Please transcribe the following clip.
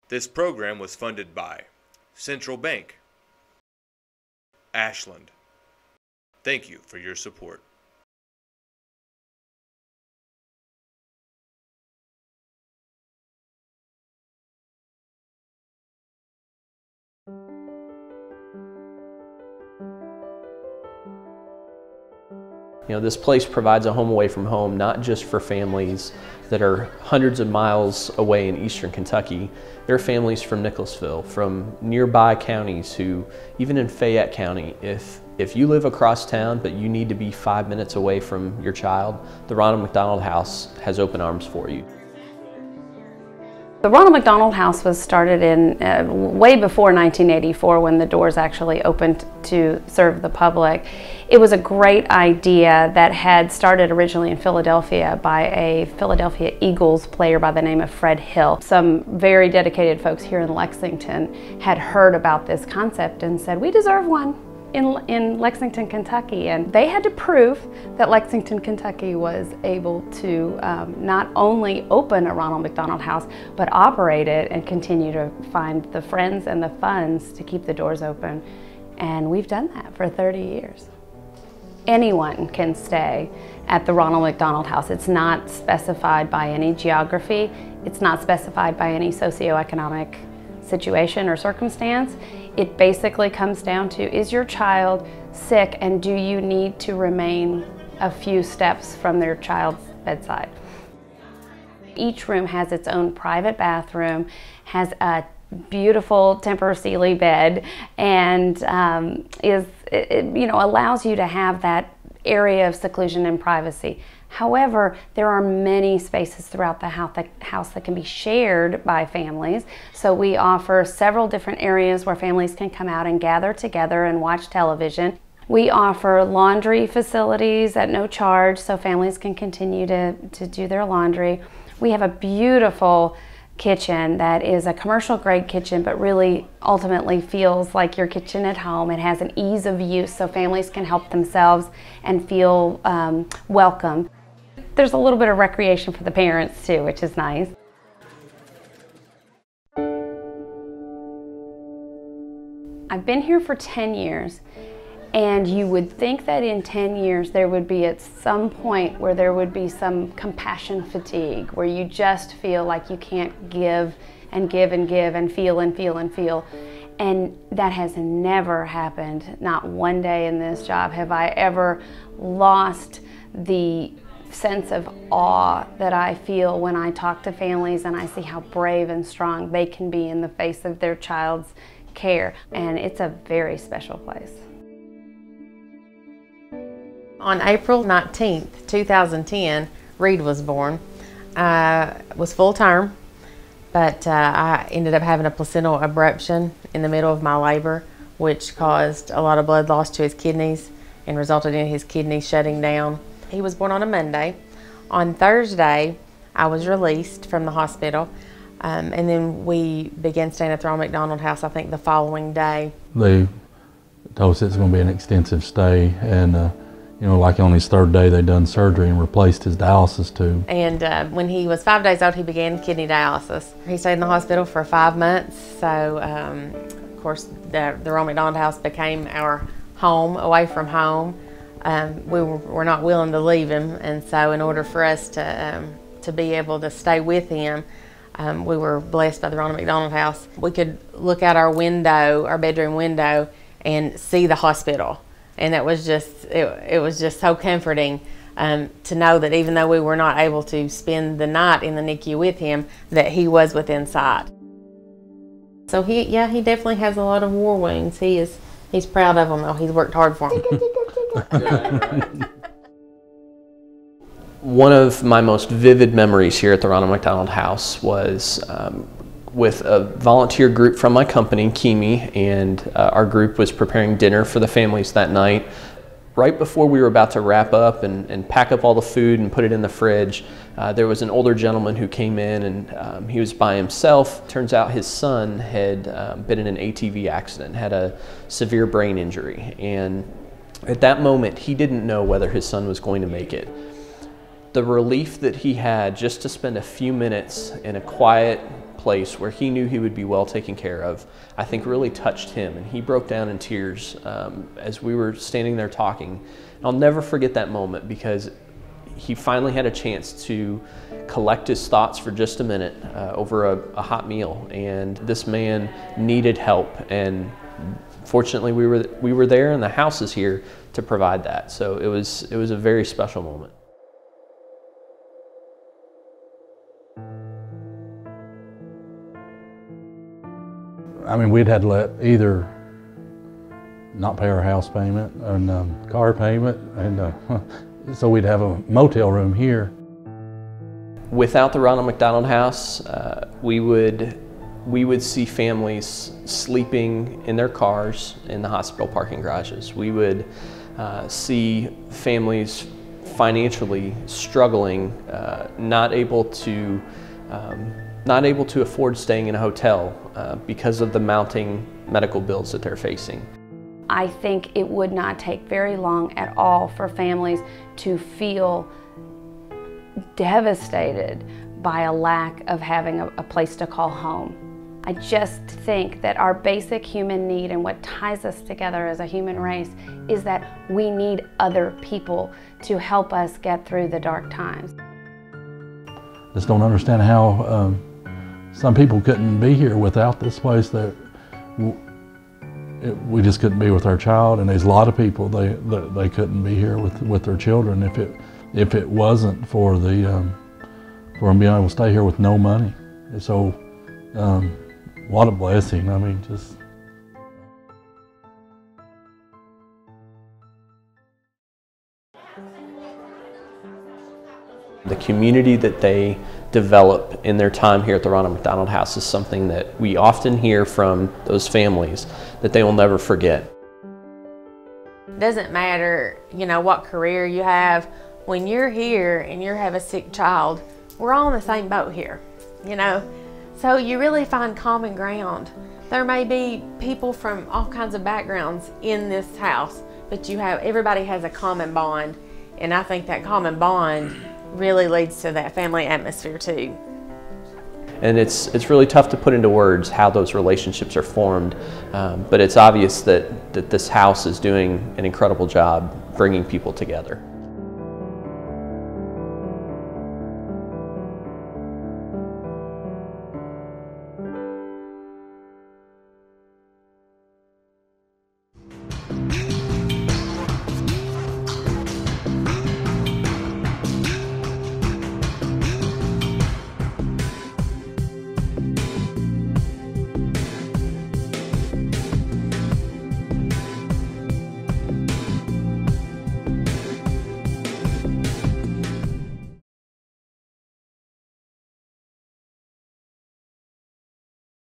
This program was funded by Central Bank, Ashland. Thank you for your support. You know, this place provides a home away from home, not just for families that are hundreds of miles away in eastern Kentucky. There are families from Nicholasville, from nearby counties who, even in Fayette County, if you live across town but you need to be 5 minutes away from your child, the Ronald McDonald House has open arms for you. The Ronald McDonald House was started in way before 1984, when the doors actually opened to serve the public. It was a great idea that had started originally in Philadelphia by a Philadelphia Eagles player by the name of Fred Hill. Some very dedicated folks here in Lexington had heard about this concept and said, we deserve one in Lexington, Kentucky. And they had to prove that Lexington, Kentucky was able to not only open a Ronald McDonald House, but operate it and continue to find the friends and the funds to keep the doors open. And we've done that for 30 years. Anyone can stay at the Ronald McDonald House. It's not specified by any geography. It's not specified by any socioeconomic situation or circumstance. It basically comes down to, is your child sick and do you need to remain a few steps from their child's bedside? Each room has its own private bathroom, has a beautiful Tempur-Sealy bed, and allows you to have that area of seclusion and privacy. However, there are many spaces throughout the house that can be shared by families. So we offer several different areas where families can come out and gather together and watch television. We offer laundry facilities at no charge, so families can continue to do their laundry. We have a beautiful kitchen that is a commercial grade kitchen, but really ultimately feels like your kitchen at home. It has an ease of use so families can help themselves and feel welcome. There's a little bit of recreation for the parents too, which is nice. I've been here for 10 years, and you would think that in 10 years there would be at some point where there would be some compassion fatigue, where you just feel like you can't give and give and give and feel and feel and feel. And that has never happened. Not one day in this job have I ever lost the sense of awe that I feel when I talk to families and I see how brave and strong they can be in the face of their child's care. And it's a very special place. On April 19th, 2010, Reed was born. It was full term, but I ended up having a placental abruption in the middle of my labor, which caused a lot of blood loss to his kidneys and resulted in his kidneys shutting down. He was born on a Monday. On Thursday, I was released from the hospital, and then we began staying at the Ronald McDonald House, I think, the following day. They told us it's going to be an extensive stay, and like on his third day, they done surgery and replaced his dialysis tube. And when he was 5 days old, he began kidney dialysis. He stayed in the hospital for 5 months, so of course the Ronald McDonald House became our home, away from home. We were not willing to leave him, and so in order for us to be able to stay with him, we were blessed by the Ronald McDonald House. We could look out our window, our bedroom window, and see the hospital, and it was just so comforting to know that even though we were not able to spend the night in the NICU with him, that he was within sight. So he definitely has a lot of war wounds. He's proud of them though. He's worked hard for them. One of my most vivid memories here at the Ronald McDonald House was with a volunteer group from my company, kNOwMORE, and our group was preparing dinner for the families that night. Right before we were about to wrap up and pack up all the food and put it in the fridge, there was an older gentleman who came in, and he was by himself. Turns out his son had been in an ATV accident, had a severe brain injury, and at that moment he didn't know whether his son was going to make it. The relief that he had just to spend a few minutes in a quiet place where he knew he would be well taken care of, I think really touched him, and he broke down in tears as we were standing there talking. And I'll never forget that moment, because he finally had a chance to collect his thoughts for just a minute over a hot meal, and this man needed help, and fortunately we were there, and the house is here to provide that. So it was a very special moment. I mean, we'd had to let either not pay our house payment and car payment, and so we'd have a motel room here. Without the Ronald McDonald House, we would see families sleeping in their cars in the hospital parking garages. We would see families financially struggling, not able to afford staying in a hotel because of the mounting medical bills that they're facing. I think it would not take very long at all for families to feel devastated by a lack of having a place to call home. I just think that our basic human need and what ties us together as a human race is that we need other people to help us get through the dark times. Just don't understand how some people couldn't be here without this place. That we just couldn't be with our child, and there's a lot of people they couldn't be here with their children if it wasn't for them being able to stay here with no money. So what a blessing. I mean, just. The community that they develop in their time here at the Ronald McDonald House is something that we often hear from those families that they will never forget. It doesn't matter, what career you have. When you're here and you have a sick child, we're all in the same boat here, So you really find common ground. There may be people from all kinds of backgrounds in this house, but everybody has a common bond, and I think that common bond really leads to that family atmosphere too. And it's really tough to put into words how those relationships are formed, but it's obvious that this house is doing an incredible job bringing people together.